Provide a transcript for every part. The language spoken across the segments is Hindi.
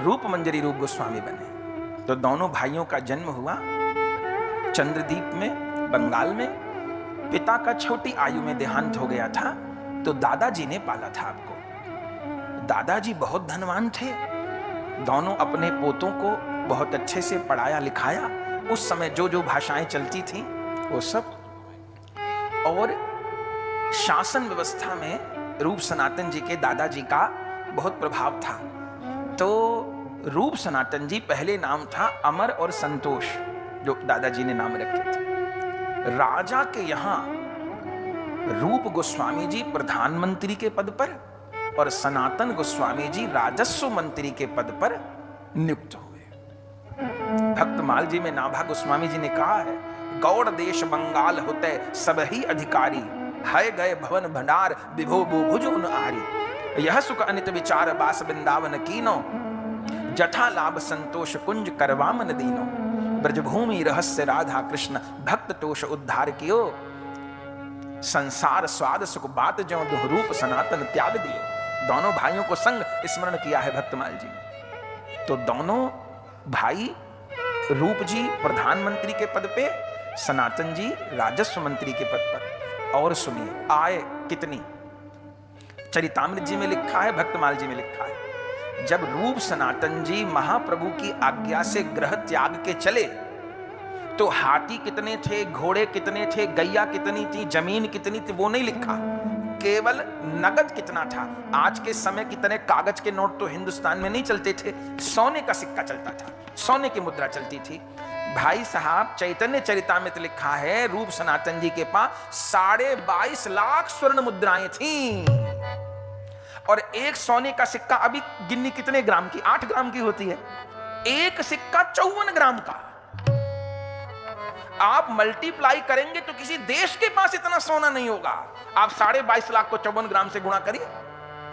रूप मंजरी रूप गोस्वामी बने। तो दोनों भाइयों का जन्म हुआ चंद्रदीप में, बंगाल में। पिता का छोटी आयु में देहांत हो गया था, तो दादाजी ने पाला था आपको। दादाजी बहुत धनवान थे, दोनों अपने पोतों को बहुत अच्छे से पढ़ाया लिखाया। उस समय जो जो भाषाएं चलती थी वो सब, और शासन व्यवस्था में रूप सनातन जी के दादाजी का बहुत प्रभाव था। तो रूप सनातन जी पहले नाम था अमर और संतोष, जो दादाजी ने नाम रखे थे। राजा के यहां रूप गोस्वामी जी प्रधानमंत्री के पद पर और सनातन गोस्वामी जी राजस्व मंत्री के पद पर नियुक्त हुए। भक्तमाल जी में नाभा गोस्वामी जी ने कहा है, गौड़ देश बंगाल होते सब ही अधिकारी, है गए भवन भंडार विभो भुजुन आरी। यह सुख अनित विचार बास वृंदावन कीनो, जथा लाभ संतोष कुंज करवामन दीनो। ब्रजभूमि रहस्य राधा कृष्ण भक्त तोष उद्धार कियो, संसार स्वाद सुख बात जो रूप सनातन त्याग दियो। दोनों भाइयों को संग स्मरण किया है भक्तमाल जी ने। तो दोनों भाई, रूप जी प्रधानमंत्री के पद पे, सनातन जी राजस्व मंत्री के पद पर। और सुनिए आय कितनी, चरितामृत जी में लिखा है, भक्तमाल जी में लिखा है, जब रूप सनातन जी महाप्रभु की आज्ञा से ग्रह त्याग के चले तो हाथी कितने थे, घोड़े कितने थे, गैया कितनी थी, जमीन कितनी थी, वो नहीं लिखा, केवल नगद कितना था। आज के समय की तरह कागज के नोट तो हिंदुस्तान में नहीं चलते थे, सोने का सिक्का चलता था, सोने की मुद्रा चलती थी। भाई साहब चैतन्य चरितामृत लिखा है, रूप सनातन जी के पास 22.5 लाख स्वर्ण मुद्राएं थीं। और एक सोने का सिक्का, अभी गिन्नी कितने ग्राम की, 8 ग्राम की होती है, एक सिक्का 54 ग्राम का। आप मल्टीप्लाई करेंगे तो किसी देश के पास इतना सोना नहीं होगा। आप 22.5 लाख को 54 ग्राम से गुणा करिए,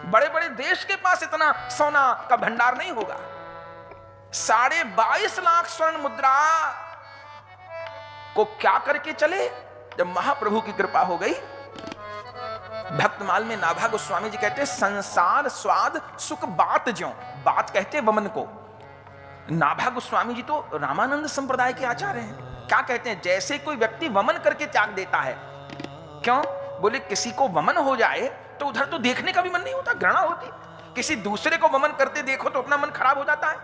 बड़े बड़े देश के पास इतना सोना का भंडार नहीं होगा। 22.5 लाख स्वर्ण मुद्रा को क्या करके चले, जब महाप्रभु की कृपा हो गई। भक्तमाल में नाभा गोस्वामी जी कहते हैं, संसार स्वाद सुख बात ज्यों, बात कहते वमन को। नाभा गोस्वामी जी तो रामानंद संप्रदाय के आचार्य हैं। क्या कहते हैं, जैसे कोई व्यक्ति वमन करके त्याग देता है। क्यों? बोले किसी को वमन हो जाए तो उधर तो देखने का भी मन नहीं होता, घृणा होती। किसी दूसरे को वमन करते देखो तो अपना मन खराब हो जाता है,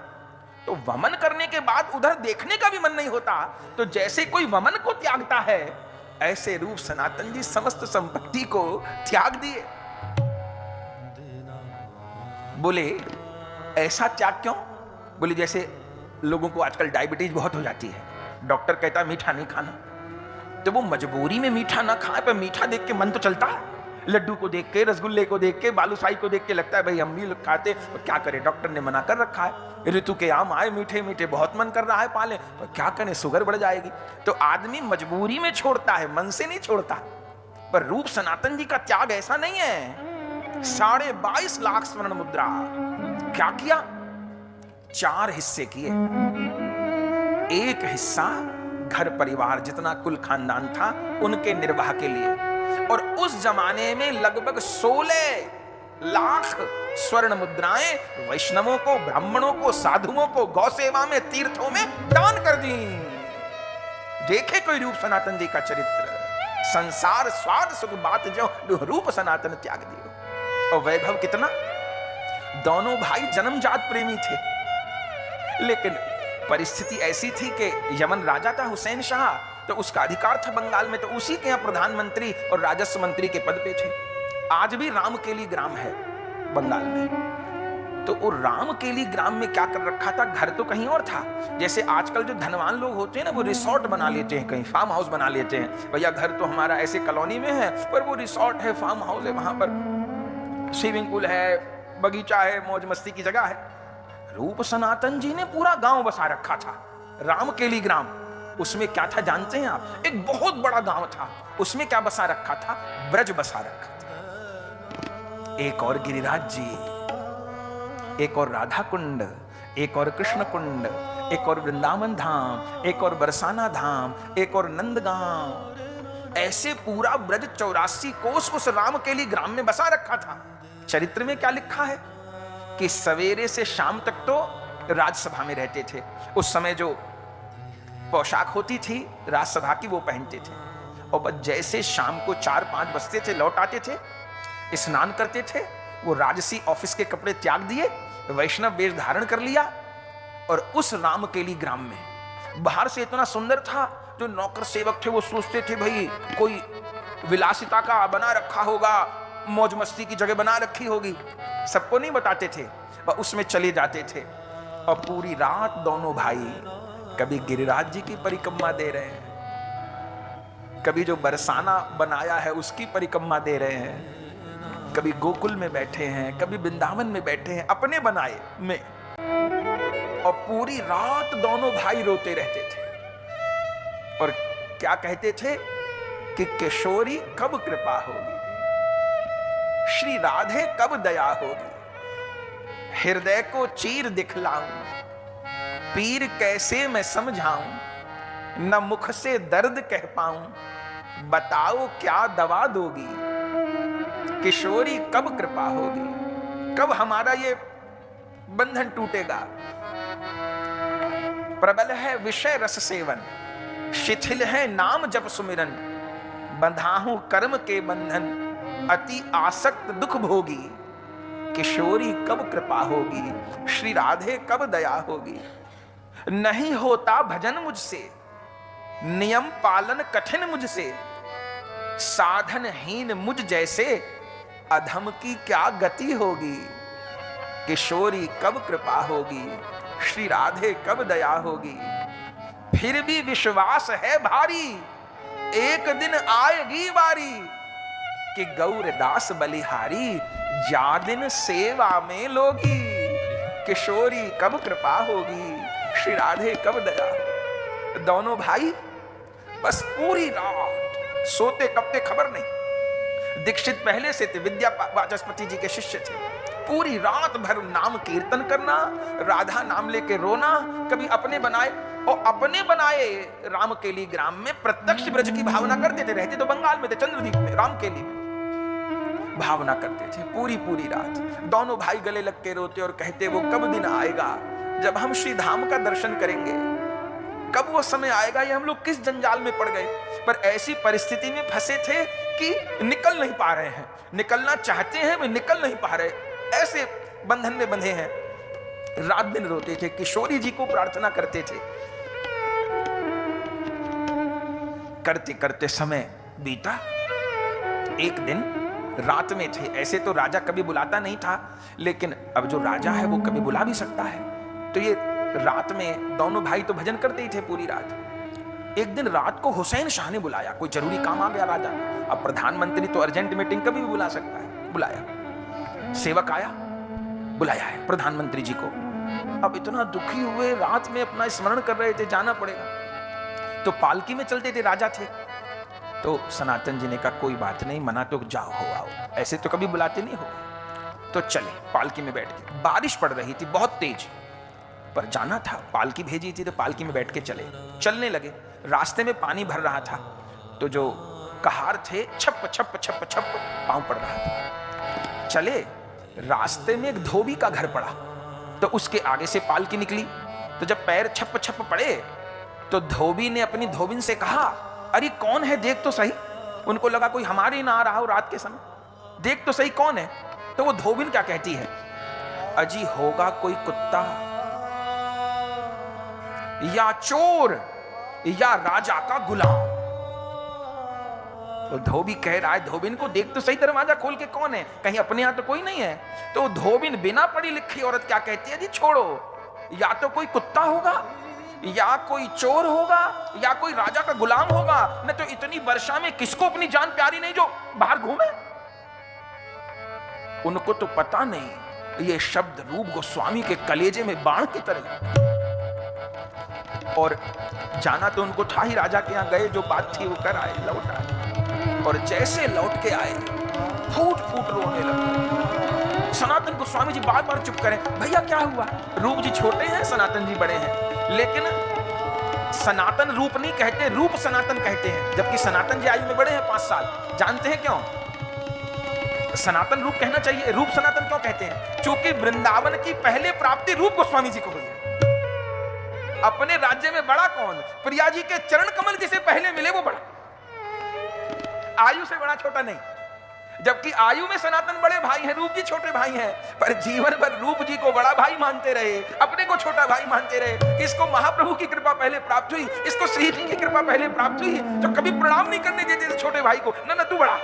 तो वमन करने के बाद उधर देखने का भी मन नहीं होता। तो जैसे कोई वमन को त्यागता है, ऐसे रूप सनातन जी समस्त संपत्ति को त्याग दिए। बोले ऐसा त्याग क्यों? बोले जैसे लोगों को आजकल डायबिटीज बहुत हो जाती है, डॉक्टर कहता है मीठा नहीं खाना, तो वो मजबूरी में मीठा ना खाए, पर मीठा देख के मन तो चलता है। लड्डू को देख के, रसगुल्ले को देख के, बालूशाही को देख के लगता है भाई हम भी लोग खाते, तो क्या करें, डॉक्टर ने मना कर रखा है। ऋतु के आम आए मीठे मीठे, बहुत मन कर रहा है पाले, तो क्या करें, शुगर बढ़ जाएगी। तो आदमी मजबूरी में छोड़ता है, मन से नहीं छोड़ता। पर रूप सनातन जी का त्याग ऐसा नहीं है। 22.5 लाख स्वर्ण मुद्रा क्या किया, 4 हिस्से किए। एक हिस्सा घर परिवार जितना कुल खानदान था उनके निर्वाह के लिए, और उस जमाने में लगभग 16 लाख स्वर्ण मुद्राएं वैष्णवों को, ब्राह्मणों को, साधुओं को गौ सेवा में, तीर्थों में दान कर दी। देखे कोई रूप सनातन जी का चरित्र, संसार स्वाद सुख बात जो रूप सनातन त्याग दियो। और वैभव कितना, दोनों भाई जन्मजात प्रेमी थे, लेकिन परिस्थिति ऐसी थी कि यमन राजा था हुसैन शाह, तो उसका अधिकार था बंगाल में, तो उसी के यहाँ प्रधानमंत्री और राजस्व मंत्री के पद पे थे। आज भी रामकेली ग्राम है बंगाल में, तो वो रामकेली ग्राम में क्या कर रखा था, घर तो कहीं और था। जैसे आजकल जो धनवान लोग होते हैं ना, वो रिसोर्ट बना लेते हैं, कहीं फार्म हाउस बना लेते हैं। भैया घर तो हमारा ऐसे कॉलोनी में है, पर वो रिसोर्ट है, फार्म हाउस है, वहां पर स्विमिंग पूल है, बगीचा है, मौज मस्ती की जगह है। रूप सनातन जी ने पूरा गांव बसा रखा था, रामकेली ग्राम। उसमें क्या था जानते हैं आप, एक बहुत बड़ा गांव था, उसमें क्या बसा रखा था, ब्रज बसा रखा था। एक और गिरिराज जी, एक और राधा कुंड, एक और कृष्ण कुंड, एक और वृंदावन धाम, एक और बरसाना धाम, एक और नंदगांव। ऐसे पूरा ब्रज 84 कोस उस रामकेली ग्राम में बसा रखा था। चरित्र में क्या लिखा है कि सवेरे से शाम तक तो राजसभा में रहते थे। उस समय जो पोशाक होती थी राजसभा की वो पहनते थे, और बस जैसे शाम को 4-5 बजते थे लौट आते थे, स्नान करते थे, वो राजसी ऑफिस के कपड़े त्याग दिए, वैष्णव वेश धारण कर लिया, और उस रामकेली ग्राम में बाहर से इतना सुंदर था, जो नौकर सेवक थे वो सोचते थे भाई कोई विलासिता का बना रखा होगा, मौज मस्ती की जगह बना रखी होगी, सबको नहीं बताते थे, वह उसमें चले जाते थे। और पूरी रात दोनों भाई कभी गिरिराज जी की परिक्रमा दे रहे हैं, कभी जो बरसाना बनाया है उसकी परिक्रमा दे रहे हैं, कभी गोकुल में बैठे हैं, कभी वृंदावन में बैठे हैं अपने बनाए में, और पूरी रात दोनों भाई रोते रहते थे और क्या कहते थे कि किशोरी कब कृपा होगी, श्री राधे कब दया होगी, हृदय को चीर दिखलाऊं, पीर कैसे मैं समझाऊं, न मुख से दर्द कह पाऊं, बताओ क्या दवा दोगी, किशोरी कब कृपा होगी, कब हमारा ये बंधन टूटेगा। प्रबल है विषय रस सेवन, शिथिल है नाम जप सुमिरन, बंधाहूं कर्म के बंधन, अति आसक्त दुख भोगी, किशोरी कब कृपा होगी, श्री राधे कब दया होगी। नहीं होता भजन मुझसे, नियम पालन कठिन मुझसे, साधनहीन मुझ जैसे अधम की क्या गति होगी, किशोरी कब कृपा होगी, श्री राधे कब दया होगी। फिर भी विश्वास है भारी, एक दिन आएगी बारी, कि गौरदास बलिहारी जा दिन सेवा में लोगी, किशोरी कब कृपा होगी, श्री राधे कब दया। दोनों भाई बस पूरी रात सोते कब थे खबर नहीं। दीक्षित पहले से थे, विद्या वाचस्पति जी के शिष्य थे। पूरी रात भर नाम कीर्तन करना, राधा नाम लेके रोना, कभी अपने बनाए, और अपने बनाए रामकेली ग्राम में प्रत्यक्ष ब्रज की भावना करते थे। रहते तो बंगाल में थे, चंद्रदीप में, रामकेली में भावना करते थे पूरी पूरी रात। दोनों भाई गले लग के रोते और कहते वो कब दिन आएगा जब हम श्री धाम का दर्शन करेंगे, कब वो समय आएगा, ये हम लोग किस जंजाल में पड़ गए। पर ऐसी परिस्थिति में फंसे थे कि निकल नहीं पा रहे हैं, निकलना चाहते हैं वे निकल नहीं पा रहे, ऐसे बंधन में बंधे हैं। रात दिन रोते थे, किशोरी जी को प्रार्थना करते थे। करते करते समय बीता। एक दिन रात में थे, ऐसे तो राजा कभी बुलाता नहीं था, लेकिन अब जो राजा है वो कभी बुला भी सकता है। तो ये रात में दोनों भाई तो भजन करते ही थे पूरी रात। एक दिन रात को हुसैन शाह ने बुलाया, कोई जरूरी काम आ गया राजा। अब प्रधानमंत्री तो अर्जेंट मीटिंग कभी भी बुला सकता है, बुलाया। सेवक आया, बुलाया है प्रधानमंत्री जी को। अब इतना दुखी हुए, रात में अपना स्मरण कर रहे थे, जाना पड़ेगा। तो पालकी में चलते थे, राजा थे। तो सनातन जी ने कहा कोई बात नहीं, मना तो जाओ हो आओ, ऐसे तो कभी बुलाते नहीं हो। तो चले पालकी में बैठ के। बारिश पड़ रही थी बहुत तेज, पर जाना था, पालकी भेजी थी तो पालकी में बैठ के चलने लगे। रास्ते में पानी भर रहा था, तो जो कहार थे छप छप छप छप पांव पड़ रहा था। चले, रास्ते में एक धोबी का घर पड़ा, तो उसके आगे से पालकी निकली। तो जब पैर छप छप पड़े तो धोबी ने अपनी धोबिन से कहा अरे कौन है, देख तो सही। उनको लगा कोई हमारे ही ना आ रहा हो रात के समय, देख तो सही कौन है। तो वो धोबिन क्या कहती है, अजी होगा कोई कुत्ता या चोर या राजा का गुलाम। तो धोबी कह रहा है धोबिन को, देख तो सही दरवाजा खोल के कौन है, कहीं अपने यहां तो कोई नहीं है। तो धोबिन बिना पढ़ी लिखी औरत क्या कहती है, जी छोड़ो, या तो कोई कुत्ता होगा या कोई चोर होगा या कोई राजा का गुलाम होगा, न तो इतनी वर्षा में किसको अपनी जान प्यारी नहीं जो बाहर घूमे। उनको तो पता नहीं ये शब्द रूप गोस्वामी के कलेजे में बाण की तरह। और जाना तो उनको था ही, राजा के यहां गए, जो बात थी वो कर आए, लौट आए। और जैसे लौट के आए फूट फूट रोने लगे। सनातन गोस्वामी जी बार बार चुप करें, भैया क्या हुआ। रूप जी छोटे हैं, सनातन जी बड़े हैं, लेकिन सनातन रूप नहीं कहते, रूप सनातन कहते हैं। जबकि सनातन जी आयु में बड़े हैं 5 साल। जानते हैं क्यों? सनातन रूप कहना चाहिए। रूप सनातन क्यों कहते हैं? क्योंकि वृंदावन की पहले प्राप्ति रूप गोस्वामी जी को हुई है। अपने राज्य में बड़ा कौन? प्रिया जी के चरण कमल जिसे पहले मिले वो बड़ा, आयु से बड़ा छोटा नहीं। जबकि आयु में सनातन बड़े भाई हैं, रूप जी छोटे भाई हैं, पर जीवन भर रूप जी को बड़ा भाई मानते रहे, अपने को छोटा भाई मानते रहे। इसको महाप्रभु की कृपा पहले प्राप्त हुई, इसको श्री जी की कृपा पहले प्राप्त हुई, तो कभी प्रणाम नहीं करने देते थे छोटे भाई को, ना तू बड़ा।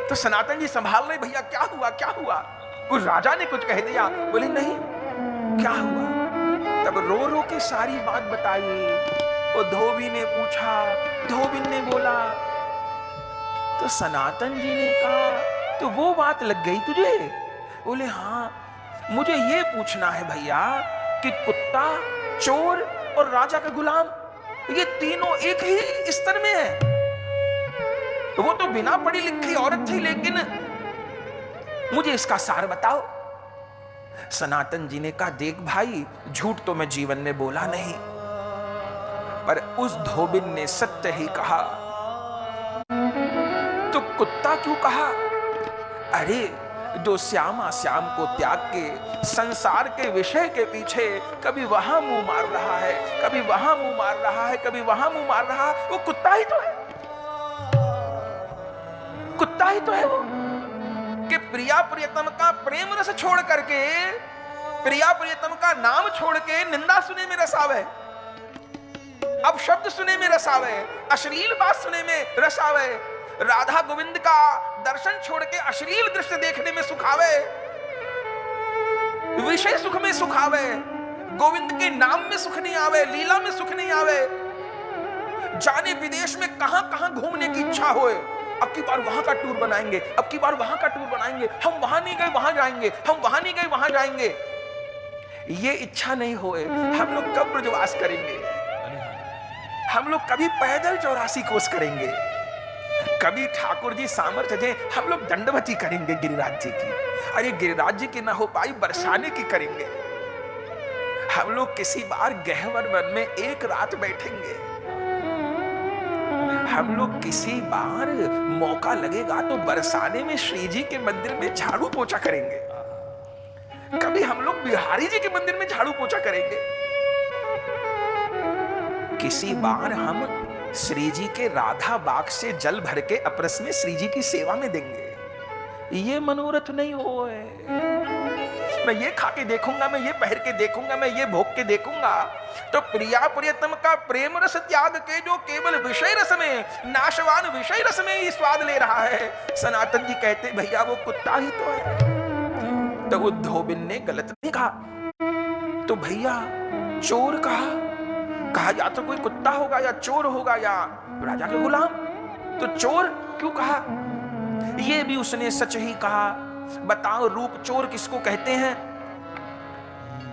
तो सनातन जी संभाल रहे, भैया क्या हुआ क्या हुआ? कुछ राजा ने कुछ कह दिया, बोले नहीं क्या हुआ? तब रो रो के सारी बात बताई। वो धोबी ने पूछा, धोबिन ने बोला, तो सनातन जी ने कहा तो वो बात लग गई तुझे? बोले हाँ, मुझे ये पूछना है भैया कि कुत्ता, चोर और राजा का गुलाम, ये तीनों एक ही स्तर में है। वो तो बिना पढ़ी लिखी औरत थी, लेकिन मुझे इसका सार बताओ। सनातन जी ने कहा, देख भाई, झूठ तो मैं जीवन में बोला नहीं, पर उस धोबिन ने सत्य ही कहा। तो कुत्ता क्यों कहा? अरे जो श्यामा श्याम को त्याग के संसार के विषय के पीछे कभी वहां मुंह मार रहा है, कभी वहां मुंह मार रहा है, कभी वहां मुंह मार रहा है, वो कुत्ता ही तो है। कुत्ता ही तो है वो, कि प्रिया प्रियतम का प्रेम रस छोड़ करके, प्रिया प्रियतम का नाम छोड़ के निंदा सुने में रस आवे, अब शब्द सुने में रस आवे, अश्लील बात सुने में रस आवे, राधा गोविंद का दर्शन छोड़ के अश्लील दृश्य देखने में सुख आवे, विषय सुख में सुख आवे, गोविंद के नाम में सुख नहीं आवे, लीला में सुख नहीं आवे। जाने विदेश में कहां कहां घूमने की इच्छा होए, अब की बार वहां का टूर बनाएंगे, अब की बार वहां का टूर बनाएंगे, हम वहां नहीं गए वहां जाएंगे, हम वहां नहीं गए वहां जाएंगे। ये इच्छा नहीं होए, हम लोग कब ब्रजवास करेंगे? हम लोग कभी पैदल 84 कोस करेंगे? कभी ठाकुर जी सामर्थ्य दें, हम लोग दंडवती करेंगे गिरिराज जी की। अरे गिरिराज जी की ना हो पाई, बरसाने की करेंगे। हम लोग किसी बार गहवर वन में एक रात बैठेंगे। हम लोग किसी बार मौका लगेगा तो बरसाने में श्री जी के मंदिर में झाड़ू पोछा करेंगे। कभी हम लोग बिहारी जी के मंदिर में झाड़ू पोछा करेंगे। किसी बार हम श्री जी के राधा बाग से जल भर के अपरस में श्री जी की सेवा में देंगे। ये मनोरथ नहीं होए। मैं ये खा के देखूंगा, मैं ये पहन के देखूंगा, मैं ये भोग के देखूंगा। तो प्रिया प्रियतम का प्रेम रस त्याग के जो केवल विषय रस में, नाशवान विषय रस में ही स्वाद ले रहा है, सनातन जी कहते भैया वो कुत्ता ही तो है। तो वो धोबिन ने गलत नहीं कहा, तो भैया चोर कहा या तो कोई कुत्ता होगा या चोर होगा या राजा का गुलाम। तो चोर क्यों कहा? ये भी उसने सच ही कहा। बताओ रूप चोर किसको कहते हैं?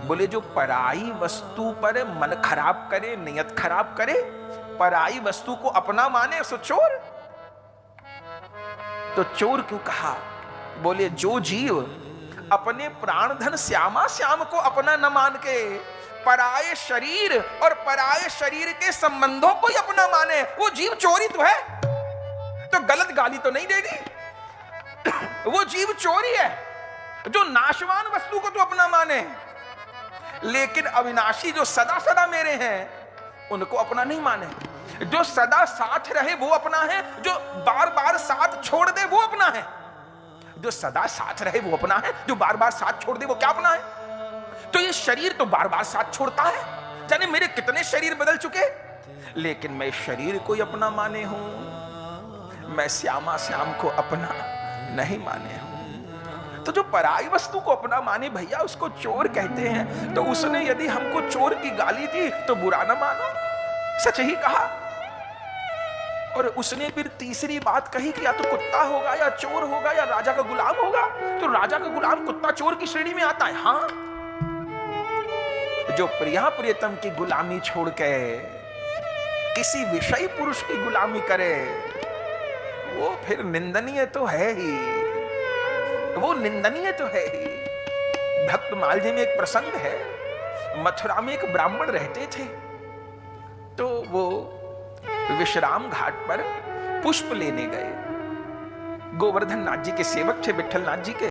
बोले जो पराई वस्तु पर मन खराब करे, नियत खराब करे, पराई वस्तु को अपना माने, सो चोर। तो चोर क्यों कहा? बोले जो जीव अपने प्राणधन श्यामा श्याम को अपना न मान के पराये शरीर और पराये शरीर के संबंधों को ही अपना माने, वो जीव चोरी तो है। तो गलत गाली तो नहीं दे दी। वो जीव चोरी है जो नाशवान वस्तु को तो अपना माने, लेकिन अविनाशी जो सदा सदा मेरे हैं उनको अपना नहीं माने। जो सदा साथ रहे वो अपना है, जो बार बार साथ छोड़ दे वो अपना है। जो सदा साथ रहे वो अपना है, जो बार बार साथ छोड़ दे वो क्या अपना है? तो ये शरीर तो बार बार साथ छोड़ता है। जाने मेरे कितने शरीर बदल चुके, लेकिन मैं शरीर को ही अपना माने हूं, मैं श्यामा श्याम को अपना नहीं माने हूं। तो जो पराई वस्तु को अपना माने भैया उसको चोर कहते हैं। तो उसने यदि हमको चोर की गाली दी तो बुरा ना मानो, सच ही कहा। और उसने फिर तीसरी बात कही कि या तो कुत्ता होगा या चोर होगा या राजा का गुलाम होगा। तो राजा का गुलाम कुत्ता चोर की श्रेणी में आता है। हाँ, जो प्रिया प्रियतम की गुलामी छोड़ के किसी विषयी पुरुष की गुलामी करे वो फिर निंदनीय तो है ही, वो निंदनीय तो है ही। भक्तमाल जी में एक प्रसंग है, मथुरा में एक ब्राह्मण रहते थे। तो वो विश्राम घाट पर पुष्प लेने गए। गोवर्धन नाथ जी के सेवक थे, विठल नाथ जी के।